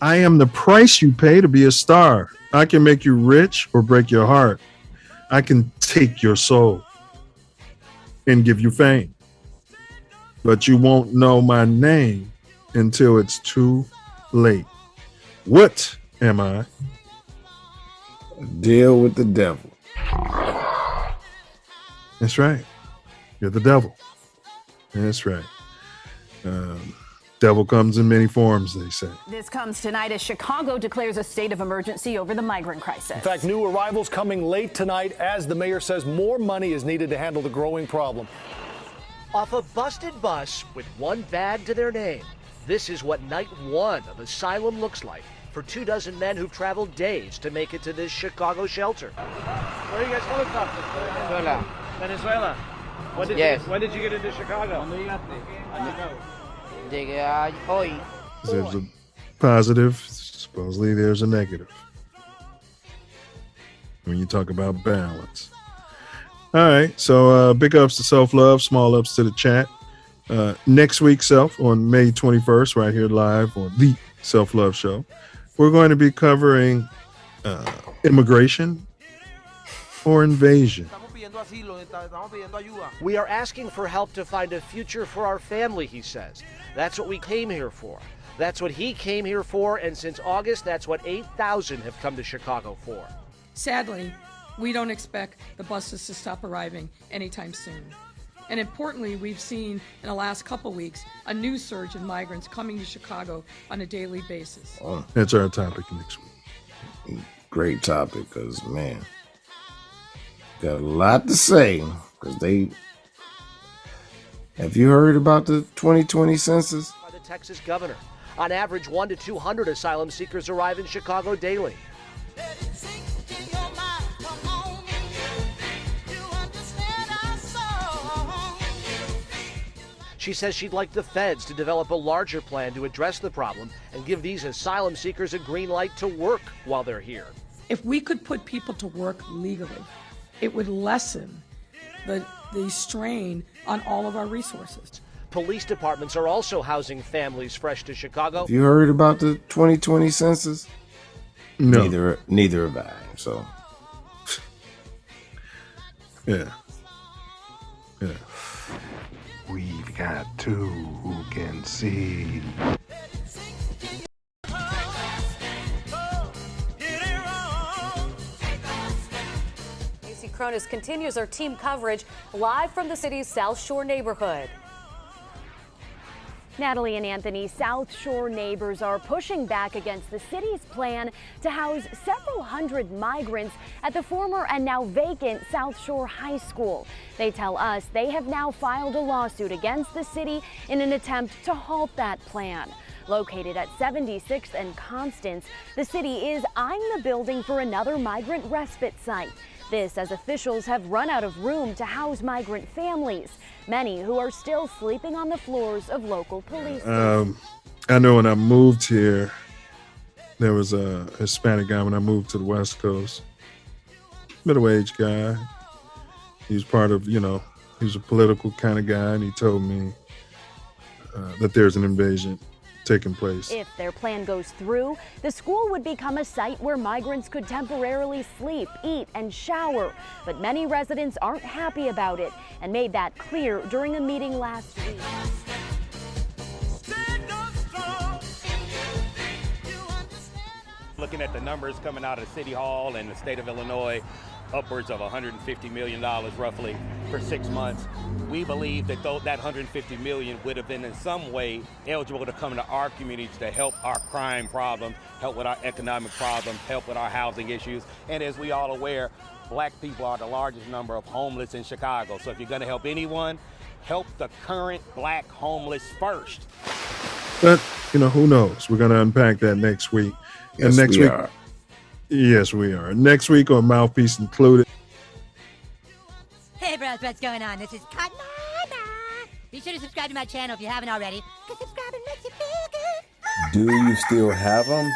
I am the price you pay to be a star. I can make you rich or break your heart. I can take your soul and give you fame. But you won't know my name until it's too late. What am I? Deal with the devil. That's right. You're the devil. That's right. Devil comes in many forms, they say. This comes tonight as Chicago declares a state of emergency over the migrant crisis. In fact, new arrivals coming late tonight as the mayor says more money is needed to handle the growing problem. Off a busted bus with one bag to their name. This is what night one of asylum looks like for 24 men who've traveled days to make it to this Chicago shelter. Where are you guys coming from? Venezuela. Venezuela? When did you get into Chicago? There's a positive, supposedly there's a negative. When you talk about balance. All right, so big ups to Self Love, small ups to the chat. Next week, Self, on May 21st, right here live on the Self Love Show, we're going to be covering immigration or invasion. We are asking for help to find a future for our family, he says. That's what we came here for. That's what he came here for, and since August, that's what 8,000 have come to Chicago for. Sadly, we don't expect the buses to stop arriving anytime soon. And importantly, we've seen in the last couple weeks a new surge in migrants coming to Chicago on a daily basis. That's our topic next week. Great topic, because, man, got a lot to say. Because have you heard about the 2020 census? By the Texas governor. On average, 1 to 200 asylum seekers arrive in Chicago daily. She says she'd like the feds to develop a larger plan to address the problem and give these asylum seekers a green light to work while they're here. If we could put people to work legally, it would lessen the strain on all of our resources. Police departments are also housing families fresh to Chicago. Have you heard about the 2020 census? No. Neither have I. So, yeah. We've got two who can see. Cronus continues our team coverage live from the city's South Shore neighborhood. Natalie and Anthony, South Shore neighbors are pushing back against the city's plan to house several hundred migrants at the former and now vacant South Shore High School. They tell us they have now filed a lawsuit against the city in an attempt to halt that plan. Located at 76th and Constance, the city is eyeing the building for another migrant respite site. This as officials have run out of room to house migrant families, many who are still sleeping on the floors of local police stations. I know when I moved here, there was a Hispanic guy when I moved to the West Coast, middle-aged guy. He was part of, he was a political kind of guy, and he told me that there's an invasion taking place. If their plan goes through, the school would become a site where migrants could temporarily sleep, eat, and shower. But many residents aren't happy about it and made that clear during a meeting last week. Looking at the numbers coming out of City Hall and the state of Illinois, upwards of $150 million roughly for 6 months. We believe that that $150 million would have been in some way eligible to come to our communities to help our crime problems, help with our economic problems, help with our housing issues. And as we all aware, black people are the largest number of homeless in Chicago. So if you're going to help anyone, help the current black homeless first. But, who knows? We're going to unpack that next week. Yes, and next we week, are. Yes, we are. Next week on Mouthpiece Included. Hey, bros, what's going on? This is Cotton. Be sure to subscribe to my channel if you haven't already, because subscribing makes you feel good. Do you still have them?